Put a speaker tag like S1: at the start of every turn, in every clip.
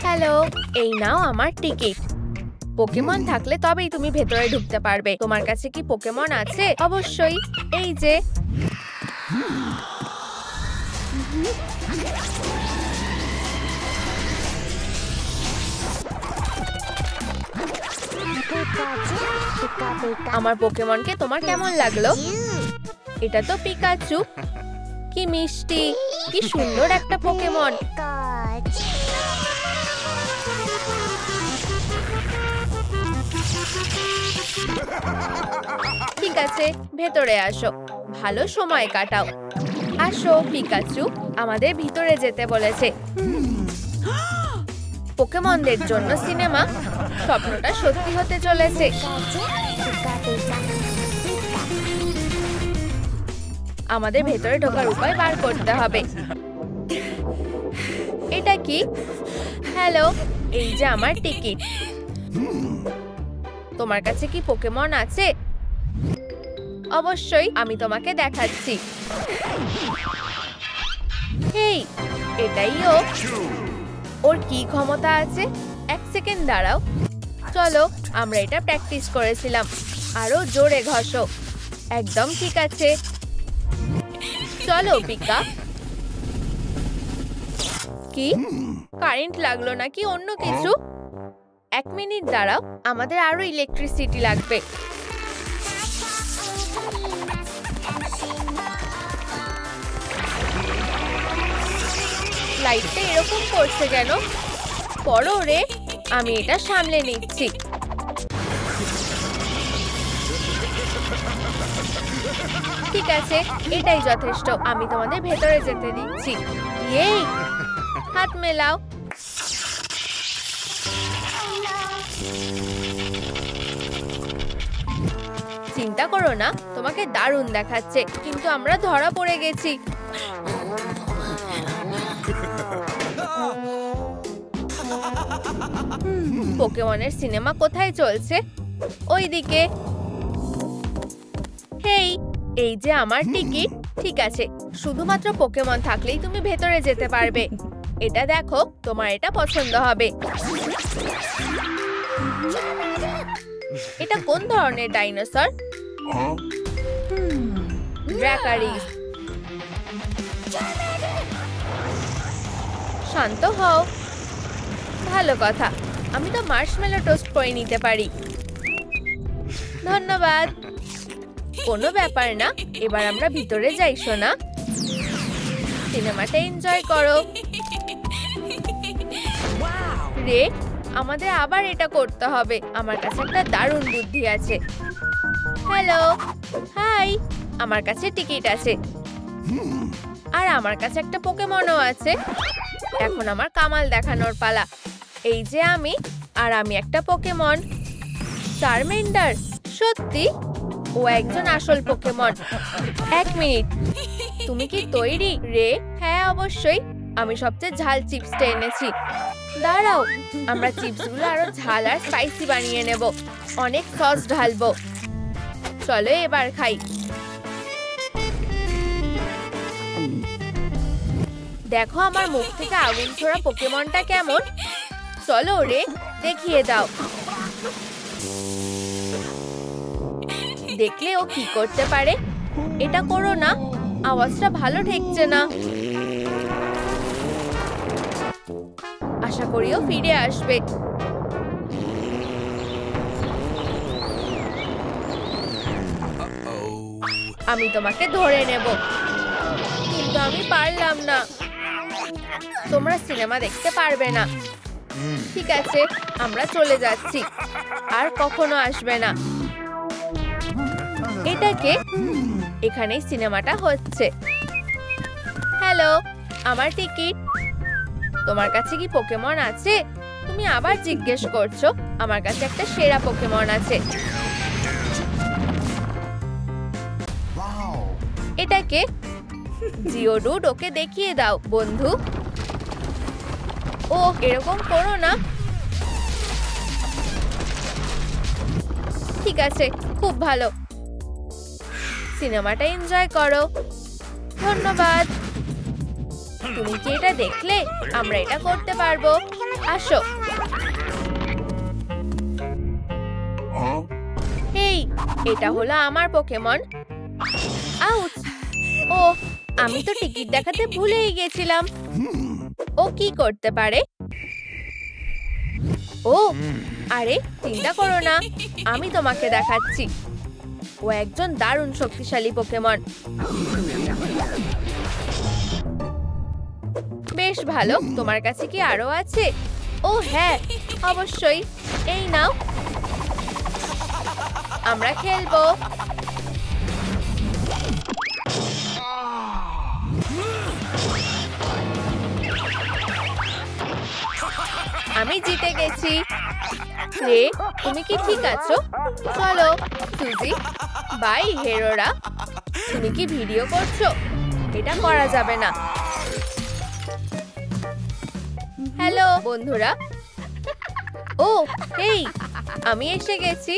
S1: Hello, এই নাও আমার ticket. Pokemon থাকলে তবেই তুমি ভেতরে ঢুকতে পারবে। তোমার কাছে কি পোকেমন আছে? অবশ্যই, এই যে। আমার পোকেমনকে তোমার কেমন লাগলো? এটা তো পিকাচু। কি মিষ্টি, কি সুন্দর একটা পোকেমন। ঠিক আছে, ভেতরে আসো, ভালো সময় কাটাও। আসো পিকাচু, আমাদের ভিতরে যেতে বলেছে। পোকেমনদের জন্য সিনেমা, স্বপ্নটা সত্যি হতে চলেছে। আমাদের ভেতরে ঢোকার উপায় বার করতে হবে। এটা কি? হ্যালো, এই যে আমার টিকিট। তোমার কাছে কি পোকেমন আছে? অবশ্যই, আমি তোমাকে দেখাচ্ছি। এই, এটাই ও। ওর কি ক্ষমতা আছে? এক সেকেন্ড দাঁড়াও। চলো, আমরা এটা প্র্যাকটিস করেছিলাম। আরো জোরে ঘষো। একদম ঠিক আছে। চলো পিকা। কি কারেন্ট লাগলো নাকি অন্য কিছু? এক মিনিট দাঁড়াও, আমাদের আরো ইলেকট্রিসিটি লাগবে। লাইটটা এরকম করছে কেন? পড়ো রে, আমি এটা সামলে নিচ্ছি। ঠিক আছে, এটাই যথেষ্ট। আমি তোমাদের ভেতরে যেতে দিচ্ছি। এই, হাত মেলাও। চিন্তা করো না, তোমাকে দারুণ দেখাচ্ছে, কিন্তু আমরা ধরা পড়ে গেছি। পোকেমনের সিনেমা কোথায় চলছে? ওইদিকে। হেই, এই যে আমার টিকিট। ঠিক আছে, শুধুমাত্র পোকেমন থাকলেই তুমি ভেতরে যেতে পারবে। এটা দেখো, তোমার এটা পছন্দ হবে। এটা কোন ধরনের ডাইনোসর? ড্রাকারিস। শান্ত হও। ভালো কথা, আমি তো মার্শমেলো টোস্ট করে নিতে পারি। ধন্যবাদ। কোনো ব্যাপার না, এবার আমরা ভিতরে যাই সোনা। সিনেমাটা এনজয় করো। রে, আমাদের আবার এটা করতে হবে। আমার কাছে একটা দারুণ বুদ্ধি আছে। হ্যালো, হাই, আমার কাছে টিকিট আছে। আর আমার কাছে একটা পোকেমনও আছে। এখন আমার কামাল দেখানোর পালা। এই যে আমি, আর আমি একটা পোকেমন। চারমেন্ডার। সত্যি? ও একজন আসল পোকেমন। এক মিনিট, তুমি কি তৈরি রে? হ্যাঁ অবশ্যই, আমি সবচেয়ে ঝাল চিপসটা এনেছি। দাঁড়াও, আমরা চিপসগুলো আরো ঝাল আর স্পাইসি বানিয়ে নেব। অনেক সস ঢালবো। চলো এবার খাই। দেখো আমার মুখ থেকে আগুন ছোড়া পোকেমনটা কেমন। চলো রে, দেখিয়ে দাও। দেখলে ও কি করতে পারে। এটা করো না, আওয়াজটা ভালো ঠেকছে না। আশা করি ও ফিরে আসবে। আমি তোমাকে ধরে নেব, কিন্তু আমি পারলাম না। তোমরা সিনেমা দেখতে পারবে না। ঠিক আছে, আমরা চলে যাচ্ছি। আর কখনো আসবে না। এটাকে এখানেই সিনেমাটা হচ্ছে। হ্যালো, আমার টিকিট। তোমার কাছে কি পোকেমন আছে? তুমি আবার জিজ্ঞেস করছো? আমার কাছে একটা সেরা পোকেমন আছে। এটাকে জিওডুড, ওকে দেখিয়ে দাও বন্ধু। ও এরকম করো না। ঠিক আছে, খুব ভালো। সিনেমাটা এনজয় করো। ধন্যবাদ। তুমি কি এটা দেখলে? আমরা এটা করতে পারবো। আসো। এই, এটা হলো আমার পোকেমন। আউচ! ও, আমি তো টিকিট দেখাতে ভুলেই গেছিলাম। ও কি করতে পারে? ও, আরে চিন্তা করো না, আমি তোমাকে দেখাচ্ছি। ও একজন দারুণ শক্তিশালী পোকেমন। বেশ ভালো। তোমার কাছে কি আরো আছে? ও হ্যাঁ, অবশ্যই। এই নাও, আমরা খেলবো। আমি জিতে গেছি। রে, তুমি কি ঠিক আছো? চলো সুজি। বাই হেরোরা। তুমি কি ভিডিও করছো? এটা করা যাবে না। হ্যালো বন্ধুরা। ও হেই, আমি এসে গেছি।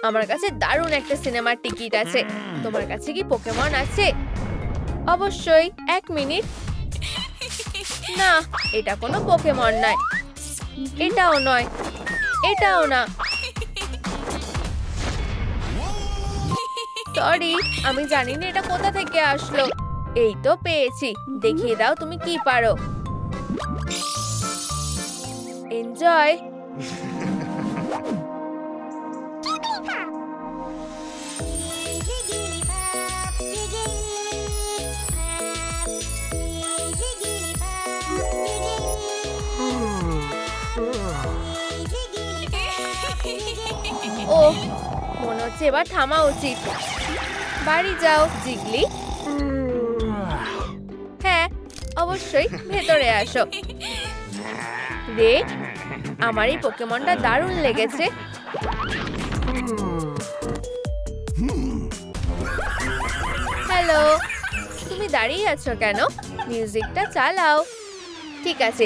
S1: আমার কাছে দারুণ একটা সিনেমার টিকিট আছে। তোমার কাছে কি পোকেমন আছে? অবশ্যই। 1 মিনিট। না, এটা কোনো পোকেমন নয়। এটাও নয়, এটাও না। সরি, আমি জানি না এটা কোথা থেকে আসলো। এই তো পেয়েছি। দেখিয়ে দাও তুমি কি পারো। এনজয়। ও, মনে হচ্ছে এবার থামা উচিত। বাড়ি যাও জিগলি। হ্যাঁ, অবশ্যই ভেতরে আসো। রে, আমার এই পোকেমনটা দারুণ লেগেছে। হ্যালো, তুমি দাঁড়িয়ে আছো কেন? মিউজিকটা চালাও। ঠিক আছে,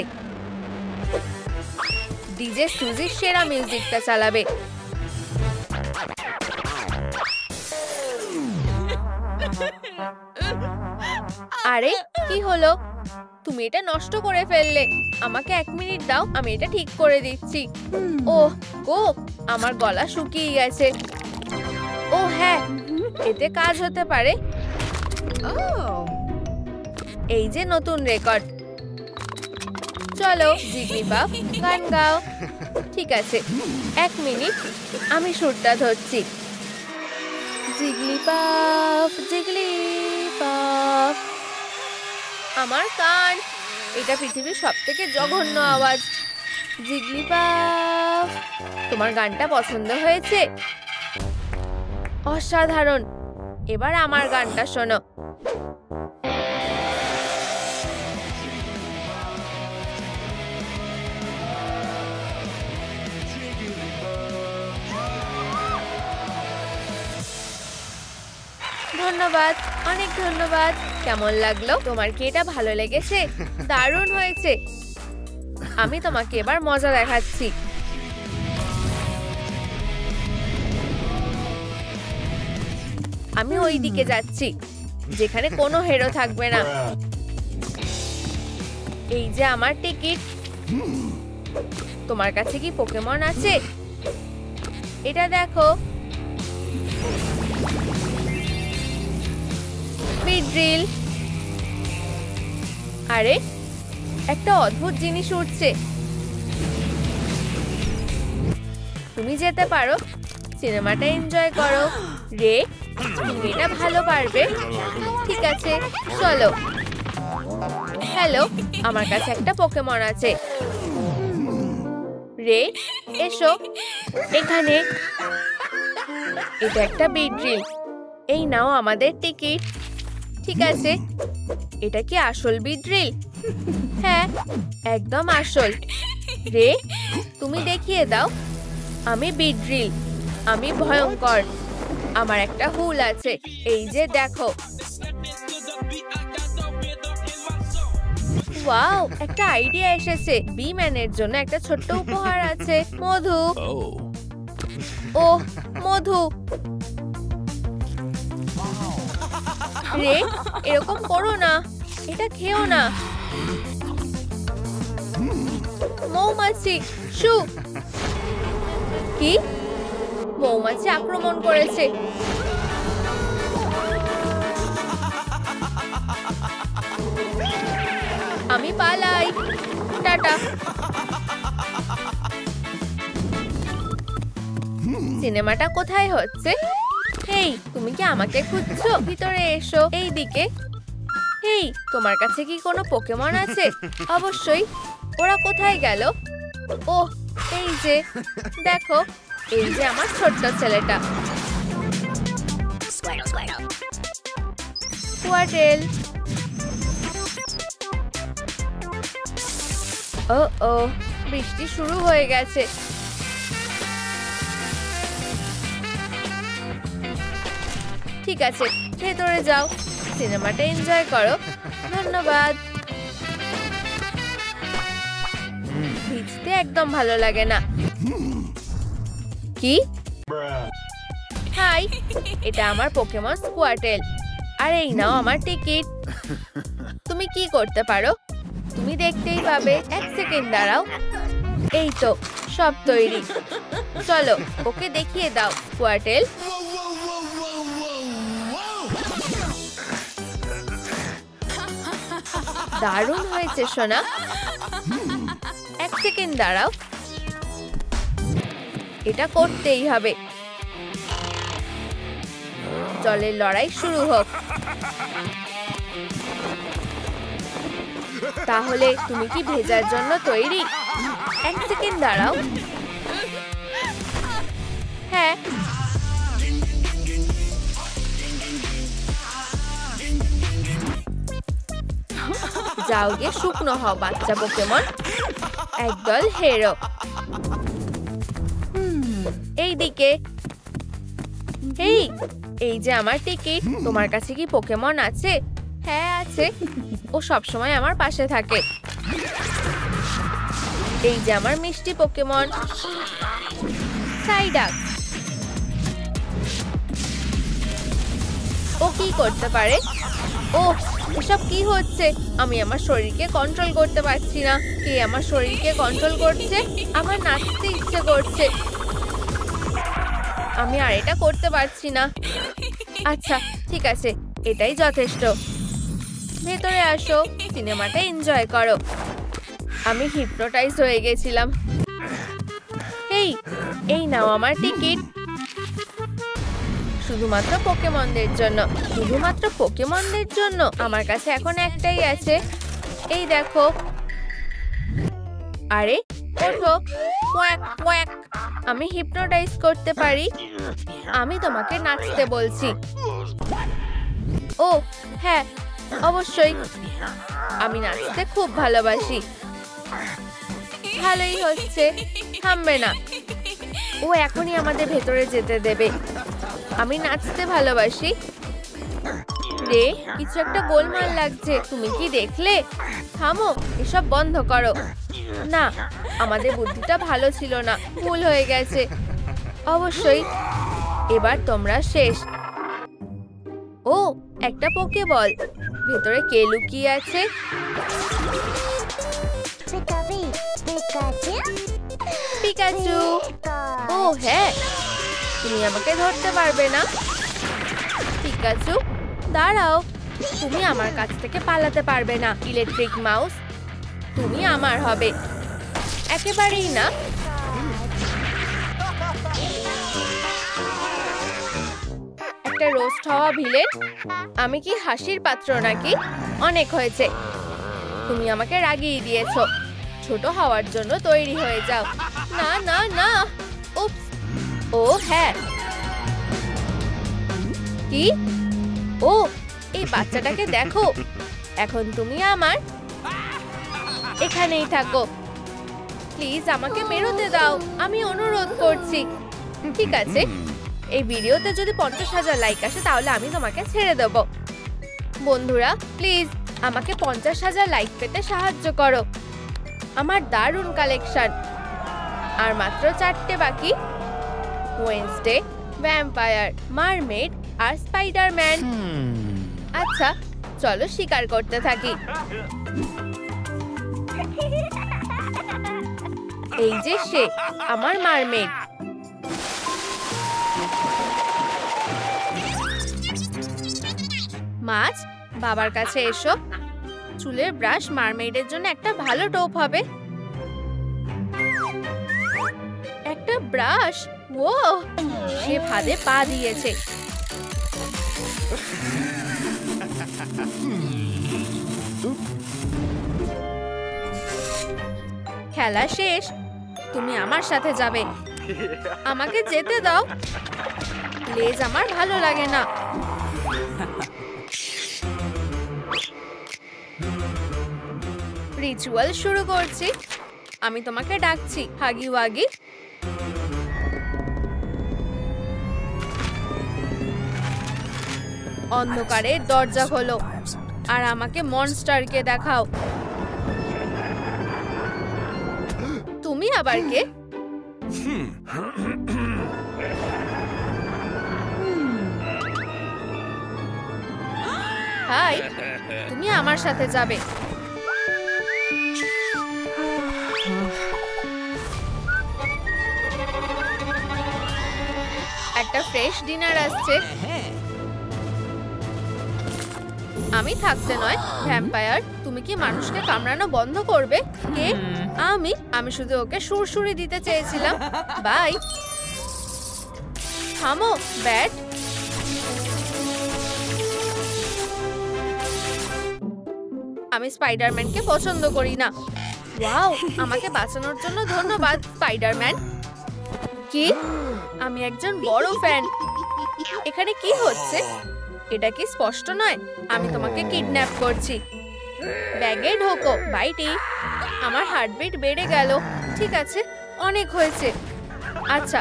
S1: ডিজে সুজি সেরা মিউজিকটা চালাবে। আরে কি হলো? তুমি এটা নষ্ট করে ফেললে। আমাকে 1 মিনিট দাও, আমি এটা ঠিক করে দিচ্ছি। ওহ গো, আমার গলা শুকিয়ে গেছে। ও হ্যাঁ, এতে কাজ হতে পারে। এই যে নতুন রেকর্ড। চলো জিগলিপাফ, গান গাও। ঠিক আছে, 1 মিনিট, আমি সুরটা ধরছি। জিগলিপাফ, জিগলিপাফ। আমার কান। এটা পৃথিবীর সবথেকে জঘন্য আওয়াজ। জিগলিপাফ, তোমার গানটা পছন্দ হয়েছে? অসাধারণ। এবার আমার গানটা শোনো। ধন্যবাদ, অনেক ধন্যবাদ। কেমন লাগলো? তোমার কি এটা ভালো লেগেছে? দারুণ হয়েছে। আমি তোমাকে এবার মজা দেখাচ্ছি। আমি ওই দিকে যাচ্ছি, যেখানে কোনো হেরো থাকবে না। এই যে আমার টিকিট। তোমার কাছে কি পোকেমন আছে? এটা দেখো। বিড্রিল। আরে, একটা অদ্ভুত জিনিস উঠছে। তুমি যেতে পারো, সিনেমাটা এনজয় করো। রে, তুমি এটা ভালো পারবে। ঠিক আছে, চলো। হ্যালো, আমার কাছে একটা পোকেমন আছে। রে, এসো এখানে। এটা একটা বিড্রিল। এই নাও আমাদের টিকিট। ঠিক আছে, এটা কি আসল বিড্রিল? হ্যাঁ, একদম আসল। রে, তুমি দেখিয়ে দাও। আমি বিড্রিল, আমি ভয়ঙ্কর। আমার একটা হুল আছে, এই যে দেখো। ওয়াও, একটা আইডিয়া এসেছে। বি ম্যানের জন্য একটা ছোট্ট উপহার আছে। মধু। ওহ, মধু। রে, এরকম করো না, এটা খেও না। মৌমাছি শু কি মৌমাছি আক্রমণ করেছে আমি পালাই টাটা সিনেমাটা কোথায় হচ্ছে হেই তুমি কি আমাকে খুঁজছো ভিতরে এসো এই দিকে হেই তোমার কাছে কি কোনো পোকেমন আছে অবশ্যই ওরা কোথায় গেল ওহ এই যে দেখো এই যে আমার ছোট্ট ছেলেটা কোয়াটেল ও বৃষ্টি শুরু হয়ে গেছে ঠিক আছে ভেতরে যাও সিনেমাটা এনজয় করো ধন্যবাদ ভিজতে একদম ভালো লাগে না কি হাই এটা আমার পোকেমন স্কোয়াটেল আর এই নাও আমার টিকিট তুমি কি করতে পারো তুমি দেখতেই পাবে এক সেকেন্ড দাঁড়াও এই তো সব তৈরি চলো ওকে দেখিয়ে দাও স্কোয়াটেল দারুণ হয়েছে সোনা এক সেকেন্ড দাঁড়াও এটা করতেই হবে জলের লড়াই শুরু হোক তাহলে তুমি কি ভেজার জন্য তৈরি এক সেকেন্ড দাঁড়াও হ্যাঁ যাও গিয়ে শুকনো হও বাচ্চা পোকেমন একদল হেরো এইদিকে এই যে আমার টিকিট তোমার কাছে কি পোকেমন আছে হ্যাঁ আছে ও সব সময় আমার পাশে থাকে এই যে আমার মিষ্টি পোকেমন সাইডাক ও কি করতে পারে ও এসব কি হচ্ছে আমি আমার শরীরকে কন্ট্রোল করতে পারছি না কে আমার শরীরকে কন্ট্রোল করছে আমার নাচতে ইচ্ছে করছে আমি আর এটা করতে পারছি না আচ্ছা ঠিক আছে এটাই যথেষ্ট ভেতরে আসো সিনেমাটা এনজয় করো আমি হিপনোটাইজ হয়ে গেছিলাম এই নাও আমার টিকিট শুধুমাত্র পোকেমনদের জন্য শুধুমাত্র পোকেমনদের জন্য আমার কাছে এখন একটাই আছে এই দেখো আরে ওঠো কোয়াক কোয়াক আমি হিপনোটাইজ করতে পারি আমি তোমাকে নাচতে বলছি ও হ্যাঁ অবশ্যই আমি নাচতে খুব ভালোবাসি ভালোই হচ্ছে থামবে না ও এখনই আমাদের ভেতরে যেতে দেবে আমি নাচতে ভালোবাসি রে কিছু একটা গোলমাল লাগছে তুমি কি দেখলে থামো এসব বন্ধ করো না আমাদের বুদ্ধিটা ভালো ছিল না ভুল হয়ে গেছে অবশ্যই এবার তোমরা শেষ ও একটা পোকেবল ভেতরে কে লুকিয়ে আছে পিকাচু ও হ্যাঁ তুমি আমাকে ধরতে পারবে না পিকাচু দাঁড়াও তুমি আমার কাছ থেকে পালাতে পারবে না ইলেকট্রিক মাউস তুমি আমার হবে একেবারেই না একটা রোস্ট হওয়া ভিলেন আমি কি হাসির পাত্র নাকি অনেক হয়েছে তুমি আমাকে রাগিয়ে দিয়েছো ছোট হওয়ার জন্য তৈরি হয়ে যাও না না না উপস ও হ্যাঁ কি ও এই বাচ্চাটাকে দেখো এখন তুমি আমার এখানেই থাকো প্লিজ আমাকে বেরোতে দাও আমি অনুরোধ করছি ঠিক আছে এই ভিডিওতে যদি 50,000 লাইক আসে তাহলে আমি তোমাকে ছেড়ে দেব বন্ধুরা প্লিজ আমাকে 50,000 লাইক পেতে সাহায্য করো আমার দারুণ কালেকশন আর মাত্র 4টে বাকি ওয়েডনেসডে ভ্যাম্পায়ার মারমেড আর স্পাইডারম্যান আচ্ছা চলো শিকার করতে থাকি এই যে সে, আমার মারমেড। মাছ, বাবার কাছে এসো। চুলের ব্রাশ মারমেডের জন্য একটা ভালো টোপ হবে। একটা ব্রাশ, ও সে ফাঁদে পা দিয়েছে। খেলা শেষ, তুমি আমার সাথে যাবে। আমাকে যেতে দাও, লেজ আমার ভালো লাগে না। রিচুয়াল শুরু করছি। আমি তোমাকে ডাকছি, হাগি ওয়াগি। অন্ধকারে দরজা খোলো আর আমাকে মনস্টারকে দেখাও। তুমি আবার কে? হাই, তুমি আমার সাথে যাবে। একটা ফ্রেশ ডিনার আসছে। আমি থাকতে নয়, ভ্যাম্পায়ার। তুমি কি মানুষকে কামড়ানো বন্ধ করবে? কে? আমি শুধু ওকে সুরসুরি দিতে চেয়েছিলাম। বাই। থামো, ব্যাট। আমি স্পাইডারম্যানকে পছন্দ করি না। ওয়াও, আমাকে বাঁচানোর জন্য ধন্যবাদ, স্পাইডারম্যান। কি? আমি একজন বড় ফ্যান। এখানে কি হচ্ছে? এটা কি স্পষ্ট নয়? আমি তোমাকে কিডন্যাপ করছি। ব্যাগে ঢোকো, বাইটি। আমার হার্টবিট বেড়ে গেল। ঠিক আছে, অনেক হয়েছে। আচ্ছা,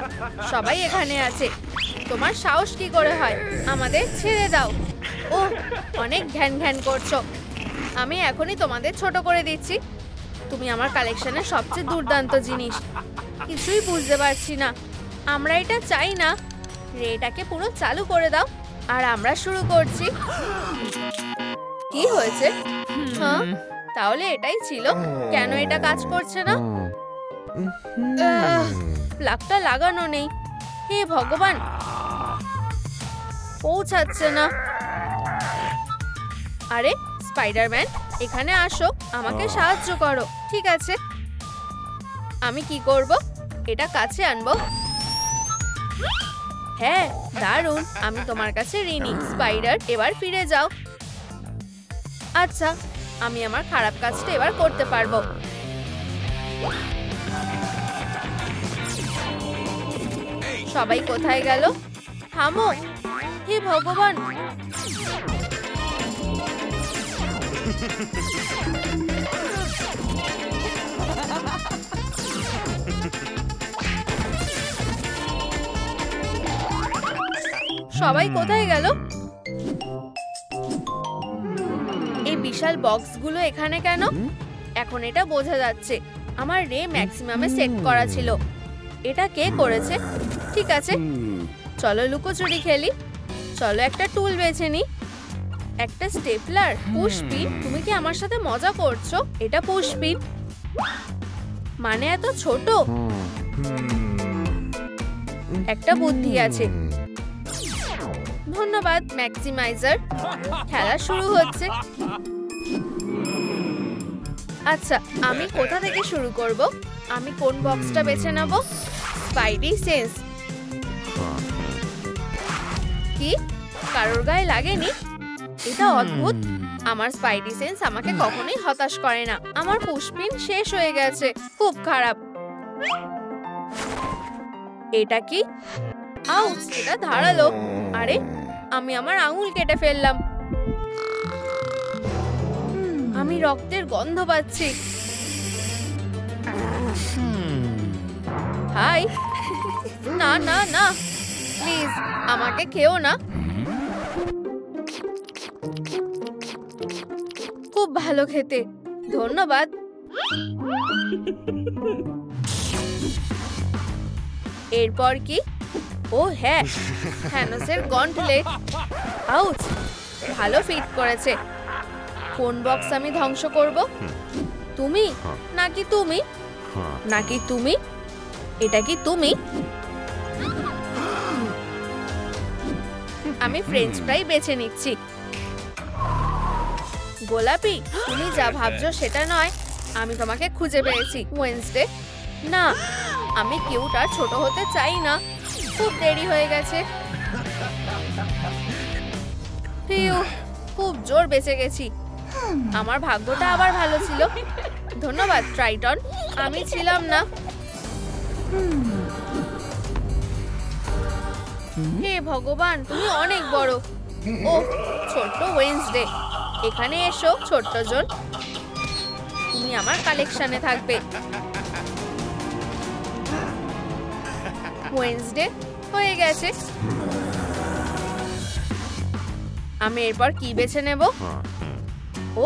S1: সবাই এখানে আছে। তোমার সাহস কি করে হয়? আমাদের ছেড়ে দাও। ও, অনেক ঘ্যান ঘ্যান করছো। আমি এখনই তোমাদের ছোট করে দিচ্ছি। তুমি আমার কালেকশনের সবচেয়ে দুর্দান্ত জিনিস। কিছুই বুঝতে পারছি না। আমরা এটা চাই না। রেটাকে পুরো চালু করে দাও আর আমরা শুরু করছি। কি হয়েছে? হ্যাঁ, তাহলে এটাই ছিল। কেন এটা কাজ করছে না? প্লাগটা লাগানো নেই। হে ভগবান, পৌঁছাচ্ছে না। আরে স্পাইডারম্যান, এখানে আসো, আমাকে সাহায্য করো। ঠিক আছে, আমি কি করব? এটা কাছে আনবো। হ্যাঁ, দারুণ। আমি তোমার কাছে ঋণী, স্পাইডার। এবার ফিরে যাও। আচ্ছা, আমি আমার খারাপ কাজটা এবার করতে পারবো। সবাই কোথায় গেল? থামো। হে ভগবান, সবাই কোথায় গেল? এই বিশাল বক্সগুলো এখানে কেন? এখন এটা বোঝা যাচ্ছে। আমার রে ম্যাক্সিমামে সেট করা ছিল। এটা কে করেছে? ঠিক আছে, চলো লুকোচুরি খেলি। চলো একটা টুল বেছে নি। একটা স্টেপলার, পুশপিন। তুমি কি আমার সাথে মজা করছো? এটা পুশপিন মানে এত ছোট? একটা বুদ্ধি আছে। ধন্যবাদ, ম্যাক্সিমাইজার। খেলা শুরু হচ্ছে। আচ্ছা, আমি কোথা থেকে শুরু করব? আমি কোন বক্সটা বেছে নেব? Spidey sense. কি? কারোর গায়ে লাগেনি? এটা অদ্ভুত। আমার স্পাইডি সেন্স আমাকে কখনোই হতাশ করে না। আমার পুশপিন শেষ হয়ে গেছে। খুব খারাপ। এটা কি? আউচ, এটা ধারালো। আরে, আমি আমার আঙুল কেটে ফেললাম। আমি রক্তের গন্ধ পাচ্ছি। হাই। না না না, প্লিজ আমাকে খেও না। খুব ভালো খেতে, ধন্যবাদ। এরপর কি? ও হ্যাঁ, থ্যানোসের গন্টলেট। আউচ, ভালো ফিট করেছে। কোন বক্স আমি ধ্বংস করব? তুমি নাকি তুমি? নাকি তুমি? এটা কি তুমি? আমি ফ্রেঞ্চ ফ্রাই বেছে নিচ্ছি। গোলাপি, তুমি যা ভাবছো সেটা নয়। আমি তোমাকে খুঁজে পেয়েছি ওয়েডনেসডে। না, আমি কিউট আর ছোট হতে চাই না। খুব দেরি হয়ে গেছে। ফিউ, খুব জোর বেঁচে গেছি। আমার ভাগ্যটা আবার ভালো ছিল। ধন্যবাদ ট্রাইটন, আমি ছিলাম না। হে ভগবান, তুমি অনেক বড়। ও ছোট্ট ওয়েডনেসডে, এখানে এসো ছোট্ট জন। তুমি আমার কালেকশনে থাকবে। ওয়েডনেসডে হয়ে গেছে। আমি এরপর কি বেছে নেব?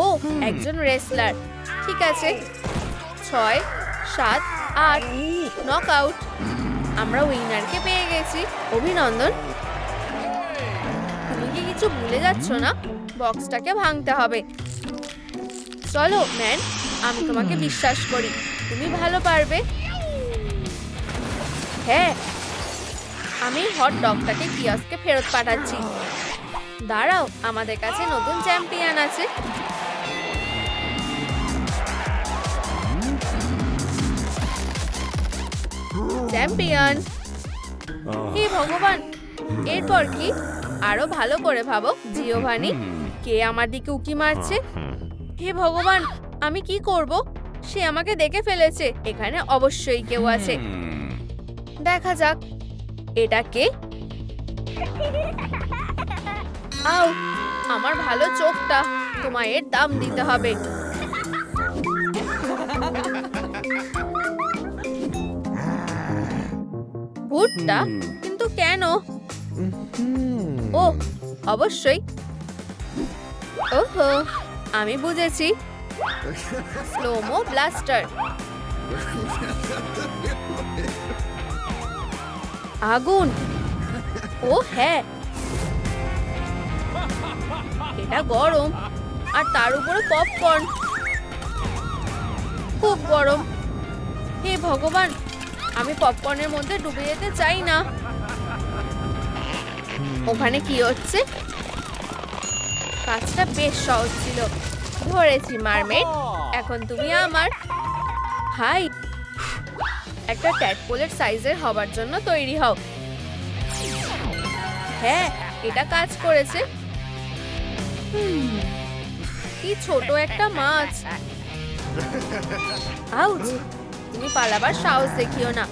S1: ও, একজন রেসলার। ঠিক আছে, 6, 7, 8 নক আউট। আমরা উইনারকে পেয়ে গেছি। অভিনন্দন। তুমি কি কিছু ভুলে যাচ্ছ না? বক্সটাকে ভাঙতে হবে। চলো ম্যান, আমি তোমাকে বিশ্বাস করি। তুমি ভালো পারবে। হ্যাঁ, আমি হট ডগটাকে কিয়স্কে ফেরত পাঠাচ্ছি। দাঁড়াও, আমাদের কাছে নতুন চ্যাম্পিয়ন আছে। চ্যাম্পিয়ন। হে ভগবান, এরপর কি? আরো ভালো করে ভাবো জিওভানি। কে আমার দিকে উকি মারছে? হে ভগবান, আমি কি করব? সে আমাকে দেখে ফেলেছে। এখানে অবশ্যই কেউ আছে। দেখা যাক এটা কে। আউ, আমার ভালো চোখটা। তোমায় এর দাম দিতে হবে। ভুট্টা? কিন্তু কেন? ও, অবশ্যই। ওহো, আমি বুঝেছি। Slo-mo blaster. আগুন। ও হ্যাঁ, এটা গরম। আর তার উপরে পপকর্ন। খুব গরম। হে ভগবান, আমি পপকর্নের মধ্যে ডুবে যেতে চাই না। ওখানে কি হচ্ছে? কাজটা বেশ সহজ ছিল। ধরেছি মারমেড। এখন তুমি আমার। হাই, একটা ট্যাডপোলের সাইজের হবার জন্য তৈরি হও। হ্যাঁ, এটা কাজ করেছে। কি ছোট একটা মাছ। আউচ, তুমি পালাবার সাহস দেখিও না।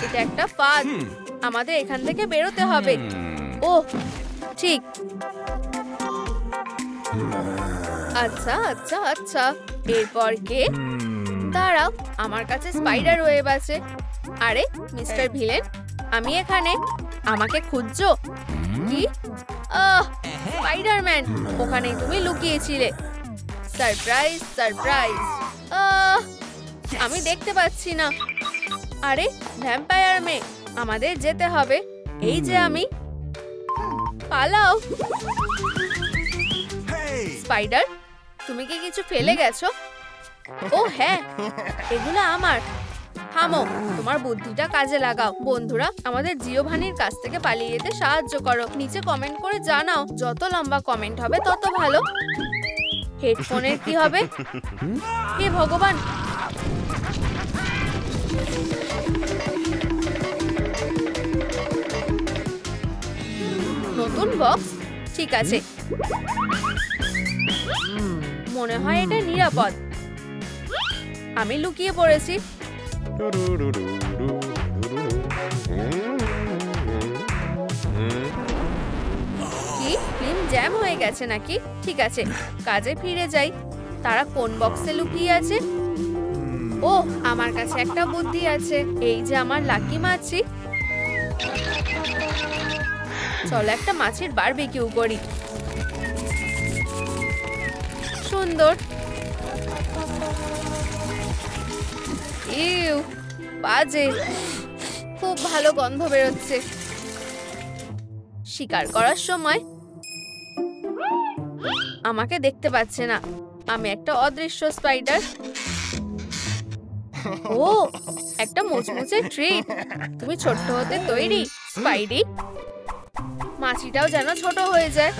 S1: এটা একটা ফাঁদ। আমাদের এখান থেকে বেরোতে হবে। ওহ, ঠিক। আচ্ছা আচ্ছা আচ্ছা, এরপর কে? দাঁড়াও, আমার কাছে স্পাইডার ওয়েব আছে। আরে মিস্টার ভিলেন, আমি এখানে। আমাকে খুঁজছো? কি? স্পাইডারম্যান, ওখানেই তুমি লুকিয়েছিলে। Surprise surprise. আমি দেখতে পাচ্ছি না। আরে ভ্যাম্পায়ার মেয়ে, আমাদের যেতে হবে। এই যে আমি। পালাও। স্পাইডার, তুমি কি কিছু ফেলে গেছো? ও হ্যাঁ, এগুলো আমার। থামো, তোমার বুদ্ধিটা কাজে লাগাও। বন্ধুরা, আমাদের জিওভানির কাছ থেকে পালিয়ে যেতে সাহায্য করো। নিচে কমেন্ট করে জানাও। যত লম্বা কমেন্ট হবে তত ভালো। হেডফোনের কি হবে? হে ভগবান, নতুন বক্স। ঠিক আছে, মনে হয় এটা নিরাপদ। আমি লুকিয়ে পড়েছি। কি ফিল্ম জ্যাম হয়ে গেছে নাকি? ঠিক আছে, কাজে ফিরে যাই। তারা কোন বক্সে লুকিয়ে আছে? ও, আমার কাছে একটা বুদ্ধি আছে। এই যে আমার লাকি মাছি। চলো একটা মাছের বারবিকিউ করি। সুন্দর। ইউ, বাজে। খুব ভালো গন্ধ বেরোচ্ছে। শিকার করার সময় আমাকে দেখতে পাচ্ছে না। আমি একটা অদৃশ্য স্পাইডার। ও, একটা মুচমুচে ট্রিট। তুমি ছোট্ট হতে তৈরি, স্পাইডি। মাছিটাও যেন ছোট হয়ে যায়,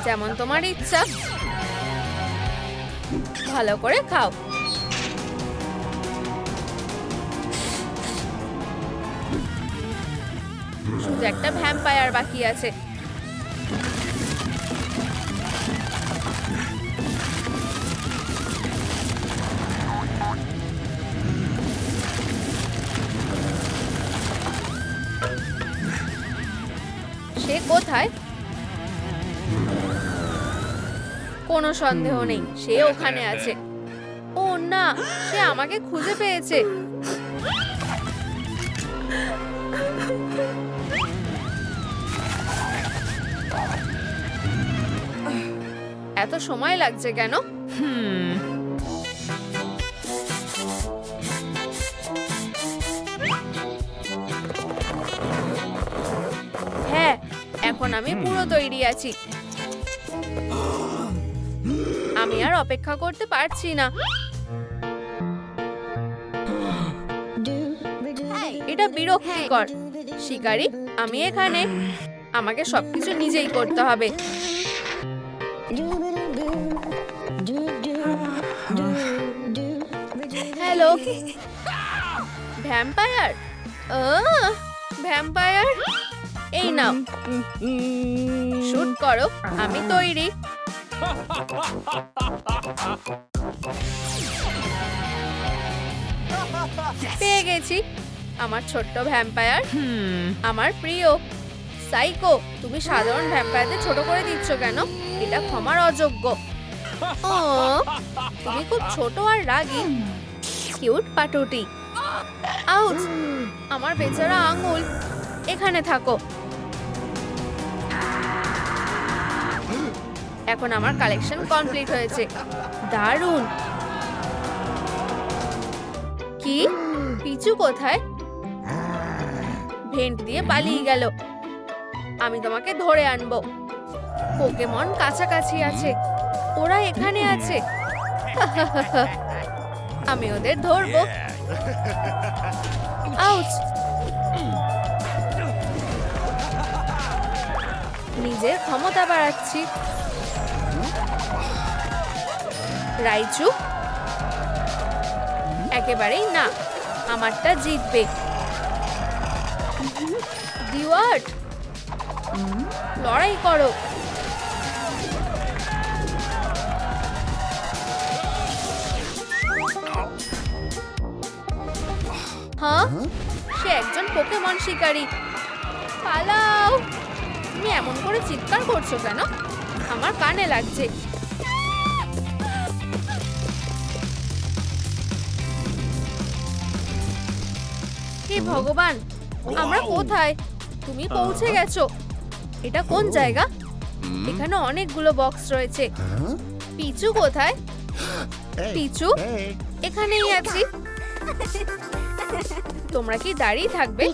S1: যেমন তোমার ইচ্ছা। ভালো করে খাও। শুধু একটা ভ্যাম্পায়ার বাকি আছে। সে কোথায়? কোনো সন্দেহ নেই, সে ওখানে আছে। ও না, সে আমাকে খুঁজে পেয়েছে। এত সময় লাগছে কেন? হ্যাঁ, এখন আমি পুরো তৈরি আছি। আমি আর অপেক্ষা করতে পারছি না। এটা বিরক্তিকর। শিকারী, আমি এখানে। আমাকে সবকিছু নিজেই করতে হবে। Hello, vampire. ভ্যাম্পায়ার, এই নাও, শুট করো। আমি তৈরি। পেয়ে গেছি আমার ছোট্ট ভ্যাম্পায়ার। আমার প্রিয় সাইকো, তুমি সাধারণ ভ্যাম্পায়ারদের ছোট করে দিচ্ছ কেন? এটা ক্ষমার অযোগ্য। ও, তুমি খুব ছোট আর রাগী। কিউট পাটুটি। আউচ! আমার বেচারা আঙ্গুল। এখানে থাকো। এখন আমার কালেকশন কমপ্লিট হয়েছে। দারুণ। কি? পিচু কোথায়? ভেন্ট দিয়ে পালিয়ে গেল। আমি তোমাকে ধরে আনবো। পোকেমন কাছাকাছি আছে। ওরা এখানে আছে। আমি ওদের ধরবো। আউচ! নিজের ক্ষমতা বাড়াচ্ছি। রাইচু, একেবারেই না। আমারটা জিতবে। ডিওয়ার্ড, লড়াই করো। হ্যাঁ, সে একজন পোকেমন শিকারী। পালাও! তুমি এমন করে চিৎকার করছো কেন? আমার কানে লাগছে। হে ভগবান, আমরা কোথায়? তুমি পৌঁছে গেছো। এটা কোন জায়গা? এখানে অনেকগুলো বক্স রয়েছে। পিচু কোথায়? পিচু, এখানেই আছি। তোমরা কি দাঁড়িয়ে থাকবে?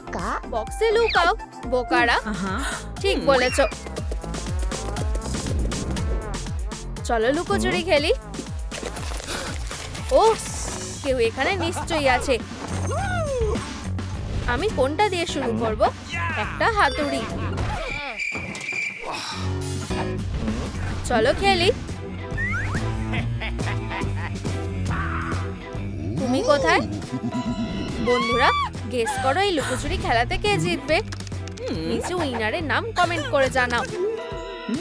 S1: বক্সে লুকাও, বোকারা। ঠিক বলেছো। চলো লুকোচুরি খেলি। ও, কেউ এখানে নিশ্চয়ই আছে। আমি কোনটা দিয়ে শুরু করব? একটা হাতুড়ি। চলো খেলি। তুমি কোথায়? বন্ধুরা, গেস করো এই লুকোচুরি খেলাতে কে জিতবে? নিচে উইনারের নাম কমেন্ট করে জানাও।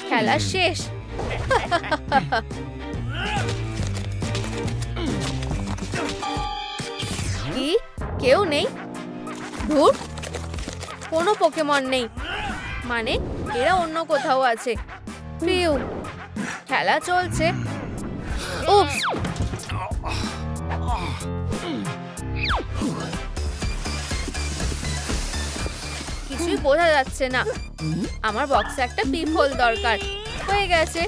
S1: খেলা শেষ। কি? কেউ নেই? ধুর, কোনো পোকেমন নেই। মানে এরা অন্য কোথাও আছে। ফিউ, খেলা চলছে। উপস! কিছুই বোঝা যাচ্ছে না। আমার বক্সে একটা পিপ হোল দরকার। হয়ে গেছে।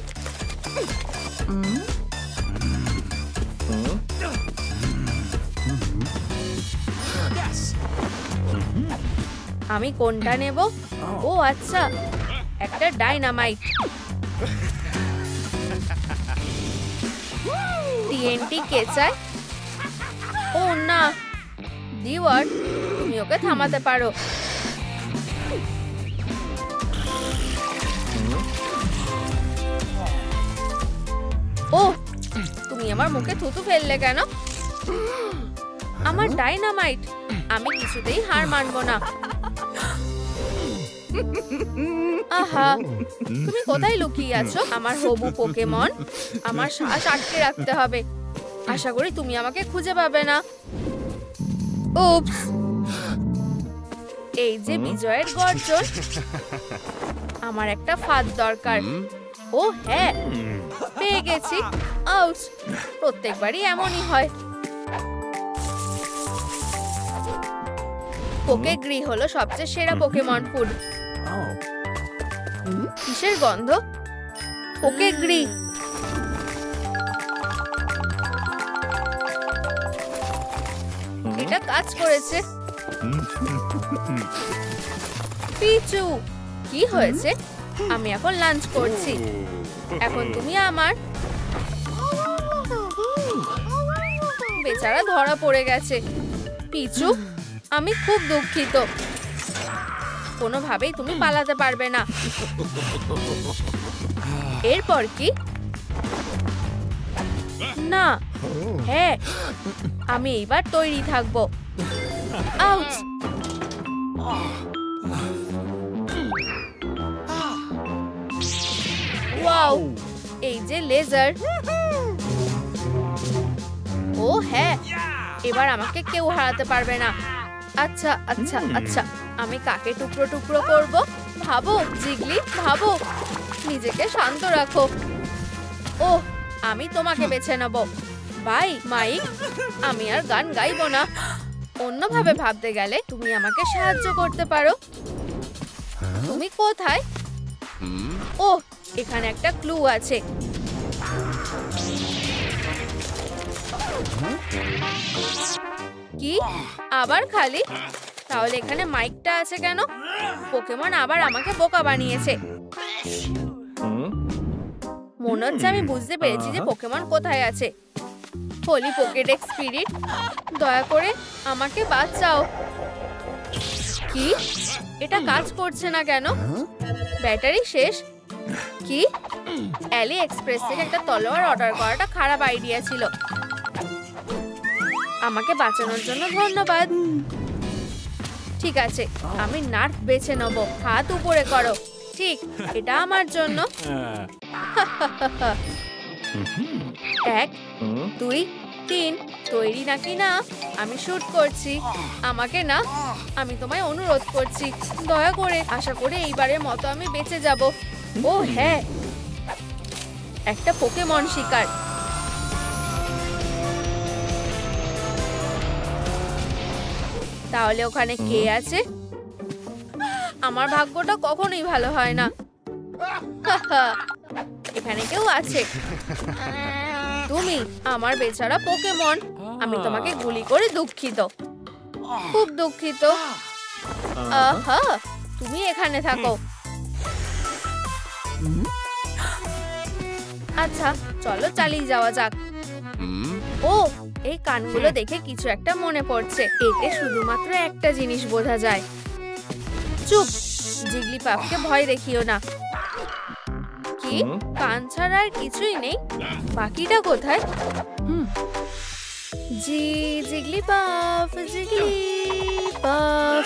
S1: আমি কোনটা নেব? ও আচ্ছা, একটা ডাইনামাইট। টিএনটি কে চায়? ও না, ডিওয়ার্ড, তুমি ওকে থামাতে পারো। ও, তুমি আমার মুখে থুতু ফেললে কেন? আমার ডাইনামাইট, আমি কিছুতেই হার মানবো না। আহা, তুমি কোথায় লুকিয়ে আছো আমার হবু পোকেমন? আমার শ্বাস আটকে রাখতে হবে। আশা করি তুমি আমাকে খুঁজে পাবে না। উপস, এই যে বিজয়ের গর্জন। আমার একটা ফাঁদ দরকার। ও হ্যাঁ, পেয়ে গেছি। আউচ, প্রত্যেকবারই এমনই হয়। পোকেগ্রি হলো সবচেয়ে সেরা পোকেমন ফুড। কিসের গন্ধ? পোকেগ্রি। এটা কাজ করেছে। পিচু, কি হয়েছে? আমি এখন লাঞ্চ করছি, এখন তুমি আমার। বেচারা ধরা পড়ে গেছে। পিচু, আমি খুব দুঃখিত। কোনোভাবেই তুমি পালাতে পারবে না। এরপর কি? না, হ্যাঁ, আমি এইবার তৈরি থাকবো। আউচ! ওয়াও, এই যে লেজার। ও হ্যাঁ, এবার আমাকে কেউ হারাতে পারবে না। আচ্ছা আচ্ছা আচ্ছা, আমি কাকে টুকরো টুকরো করব? ভাবো জিগলি, ভাবো। নিজেকে শান্ত রাখো। ও, আমি তোমাকে বেছে নেব। বাই মাইক, আমি আর গান গাইবো না। অন্যভাবে ভাবতে গেলে তুমি আমাকে সাহায্য করতে পারো। তুমি কোথায়? ও, এখানে একটা ক্লু আছে। কি? আবার খালি? তাহলে এখানে মাইকটা আছে কেন? পোকেমন আবার আমাকে বোকা বানিয়েছে। মনে হচ্ছে আমি বুঝতে পেরেছি যে পোকেমন কোথায় আছে। হোলি পোকেডেক্স স্পিরিট, দয়া করে আমাকে বাঁচাও। কি? এটা কাজ করছে না কেন? ব্যাটারি শেষ? কি? অ্যালি এক্সপ্রেস থেকে একটা তলোয়ার অর্ডার করাটা খারাপ আইডিয়া ছিল। আমাকে বাঁচানোর জন্য ধন্যবাদ। ঠিক আছে, আমি নার্ভ বেছে নেব। হাত উপরে করো। ঠিক, এটা আমার জন্য। 1 2 3, তৈরি নাকি না? আমি শুট করছি। আমাকে না, আমি তোমায় অনুরোধ করছি, দয়া করে। আশা করি এইবারের মতো আমি বেঁচে যাব। ও হ্যাঁ, একটা পোকেমন শিকার। তাহলে ওখানে কে আছে? আমার ভাগ্যটা কখনোই ভালো হয় না। এখানে কেউ আছে। তুমি আমার বেচারা পোকেমন। আমি তোমাকে গুলি করে দুঃখিত, খুব দুঃখিত। আহা, তুমি এখানে থাকো। আচ্ছা, চলো চালিয়ে যাওয়া যাক। ও, এই কানগুলো দেখে কিছু একটা মনে পড়ছে। এতে শুধুমাত্র একটা জিনিস বোঝা যায়। চুপ, জিগলিপাফকে ভয় দেখিও না। কি? কান ছাড়া আর কিছুই নেই? বাকিটা কোথায়? জিগলিপাফ, জিগলিপাফ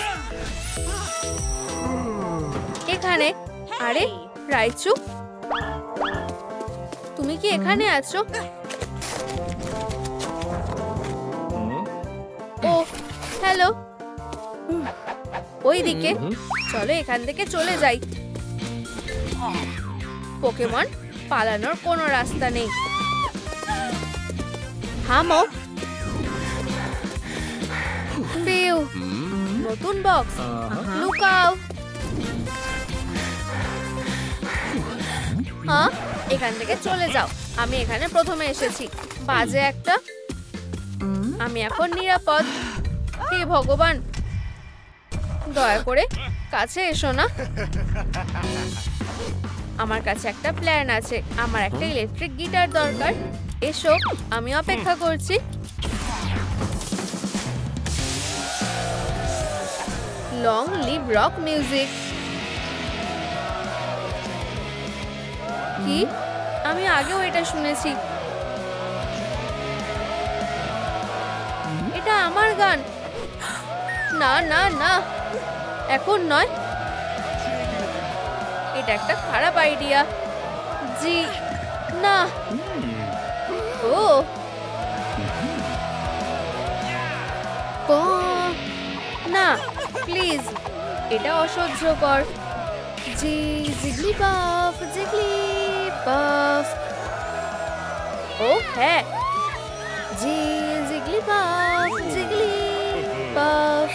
S1: এখানে। আরে রাইচু, তুমি কি এখানে আছো? ও হ্যালো, ওইদিকে। চলো এখান থেকে চলে যাই। পোকেমন, পালানোর কোনো রাস্তা নেই। থামো। বিউ, নতুন বক্স, লুকাও। হ্যাঁ, এখান থেকে চলে যাও। আমি এখানে প্রথমে এসেছি। বাজে একটা। আমি এখন নিরাপদ। হে ভগবান, দয়া করে কাছে এসো না। আমার কাছে একটা প্ল্যান আছে। আমার একটা ইলেকট্রিক গিটার দরকার। এসো, আমি অপেক্ষা করছি। Long live rock music. কি? আমি আগেও এটা শুনেছি। এটা আমার গান। না না না, এখন নয়। এটা একটা খারাপ আইডিয়া। জি না। ও না, প্লিজ, এটা অসহ্যকর। জি জিগলিপাফ, জিগলিপাফ। ও হ্যাঁ, জি জিগলিপাফ, জিগলিপাফ।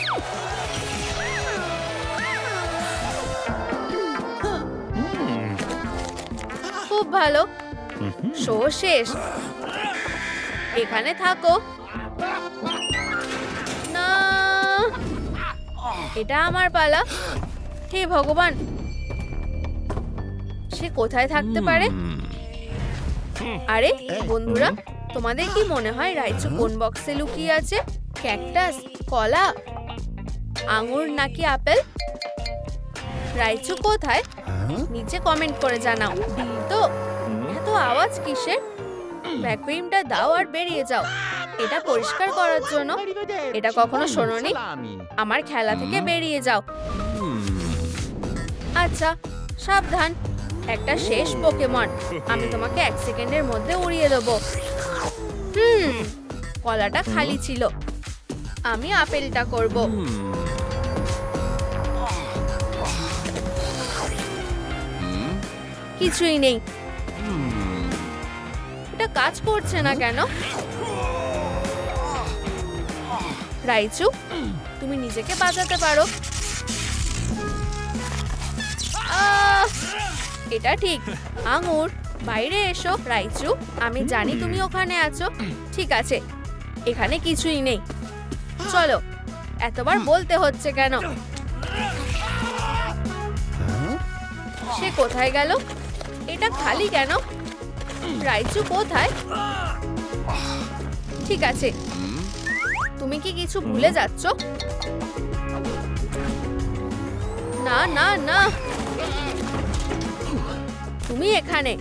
S1: খুব ভালো, শো শেষ। এখানে থাকো। না, এটা আমার পালা। হে ভগবান, সে কোথায় থাকতে পারে? আরে বন্ধুরা, তোমাদের কি মনে হয় রাইচু কোন বক্সে লুকিয়ে আছে? ক্যাকটাস, কলা, আঙুর নাকি আপেল? রাইচু কোথায়? নিচে কমেন্ট করে জানাও। তো এত আওয়াজ কিসের? ভ্যাকুয়ামটা দাও আর বেরিয়ে যাও। এটা পরিষ্কার করার জন্য। এটা কখনো শোনোনি? আমার খেলা থেকে বেরিয়ে যাও। আচ্ছা, সাবধান, একটা শেষ পোকেমন। আমি তোমাকে 1 সেকেন্ডের মধ্যে উড়িয়ে দেবো। কলাটা খালি ছিল। আমি আপেলটা করব। কিছুই নেই। এটা কাজ করছে না কেন? রাইচু, তুমি নিজেকে বাঁচাতে পারো। এটা ঠিক। আঙুর, বাইরে এসো। রাইচু, আমি জানি তুমি ওখানে আছো। ঠিক আছে, এখানে কিছুই নেই। চলো, এতবার বলতে হচ্ছে কেন? সে কোথায় গেল? এটা খালি কেন? রাইচু কোথায়? ঠিক আছে, তুমি কি কিছু ভুলে যাচ্ছ? না না না, তুমি এখানে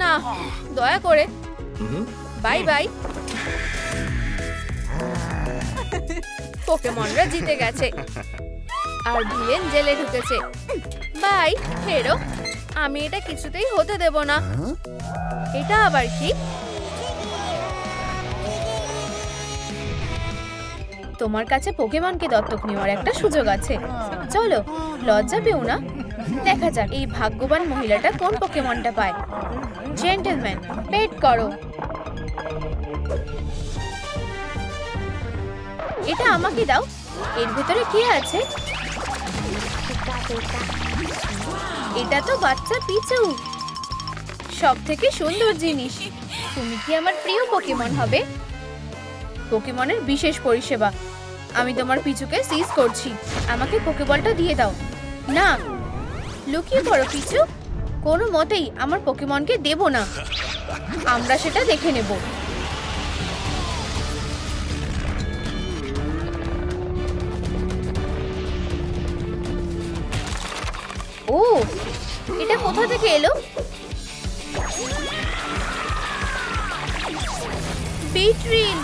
S1: না, দয়া করে। Bye bye. পোকেমনরা জিতে গেছে আর ভিলেন জেলে ঢুকেছে। বাই, ফেরো। আমি এটা কিছুতেই হতে দেব না। এটা আবার কি? তোমার কাছে পোকেমনকে দত্তক নেওয়ার একটা সুযোগ আছে। চলো, লজ্জা পেও না। দেখা যাক এই ভাগ্যবান মহিলাটা কোন পোকেমনটা পায়। জেন্টলম্যান, পেট করো। এটা আমাকে দাও। এর ভিতরে কি আছে? এটা তো বাচ্চা পিচু। সব থেকে সুন্দর জিনিস। তুমি কি আমার প্রিয় পোকেমন হবে? পোকেমনের বিশেষ পরিষেবা। আমি তোমার পিচুকে সিজ করছি। আমাকে পোকেবলটা দিয়ে দাও। না, লুকিয়ে পড়ো পিচু। কোনো মতেই আমার পোকেমনকে দেব না। আমরা সেটা দেখে নেব। ও, এটা কোথা থেকে এলো? বিট্রিল,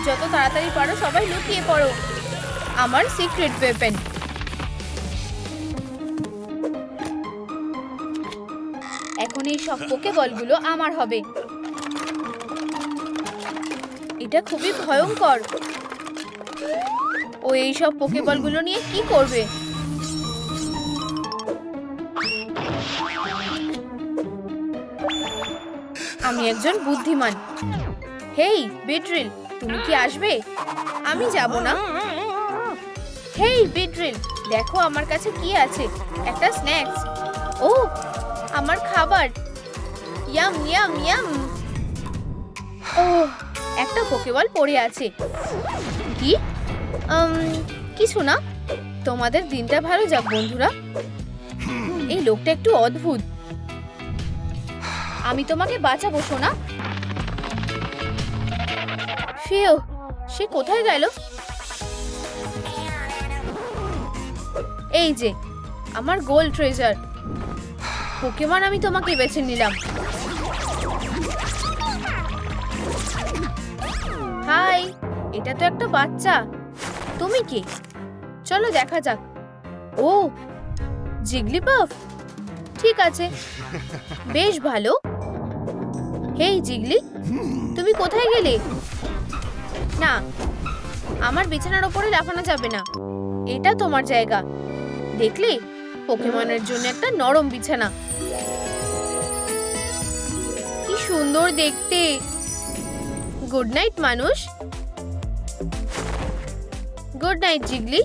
S1: যত তাড়াতাড়ি পারো সবাই লুকিয়ে পড়ো। আমার সিক্রেট ওয়েপন। এখন এই সব পোকেবলগুলো আমার হবে। এটা খুবই ভয়ঙ্কর। ও এই সব পোকেবলগুলো নিয়ে কি করবে? আমি একজন বুদ্ধিমান। হেই বিট্রিল, তুমি কি আসবে? আমি যাব না। হেই বিট্রিল, দেখো আমার কাছে কি আছে। একটা স্ন্যাক্স। ও, আমার খাবার। Yam yam yam. ও, একটা পোকেবল পড়ে আছে। কি? কিছু না। তোমাদের দিনটা ভালো যাক বন্ধুরা। এই লোকটা একটু অদ্ভুত।
S2: আমি তোমাকে বাঁচাবো সোনা।
S1: ফিউ, সে কোথায় গেল? এই যে আমার গোল্ড ট্রেজার। পোকেমন, আমি তোমাকে বেছে নিলাম। হাই, এটা তো একটা বাচ্চা। তুমি কি? চলো দেখা যাক। ও, জিগলিপাফ। ঠিক আছে, বেশ ভালো। হেই জিগলি, তুমি কোথায় গেলে? না, আমার বিছানার ওপরে লাফানো যাবে না। এটা তোমার জায়গা। দেখলে, পোকেমনের জন্য একটা নরম বিছানা। কি সুন্দর দেখতে। গুড নাইট মানুষ। Good night জিগলি।